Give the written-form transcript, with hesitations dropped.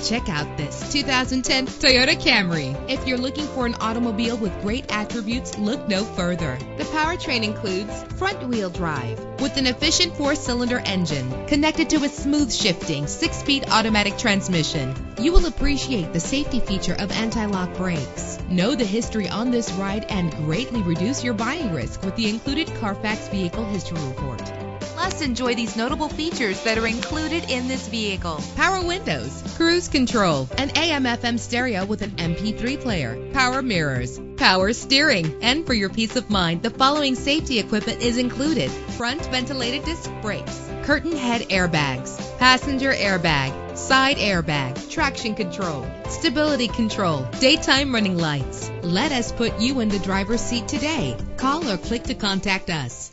Check out this 2010 Toyota Camry. If you're looking for an automobile with great attributes, look no further. The powertrain includes front-wheel drive with an efficient 4-cylinder engine connected to a smooth shifting 6-speed automatic transmission. You will appreciate the safety feature of anti-lock brakes. Know the history on this ride and greatly reduce your buying risk with the included Carfax Vehicle History Report. Plus, enjoy these notable features that are included in this vehicle: power windows, cruise control, an AM/FM stereo with an MP3 player, power mirrors, power steering. And for your peace of mind, the following safety equipment is included: front ventilated disc brakes, curtain head airbags, passenger airbag, side airbag, traction control, stability control, daytime running lights. Let us put you in the driver's seat today. Call or click to contact us.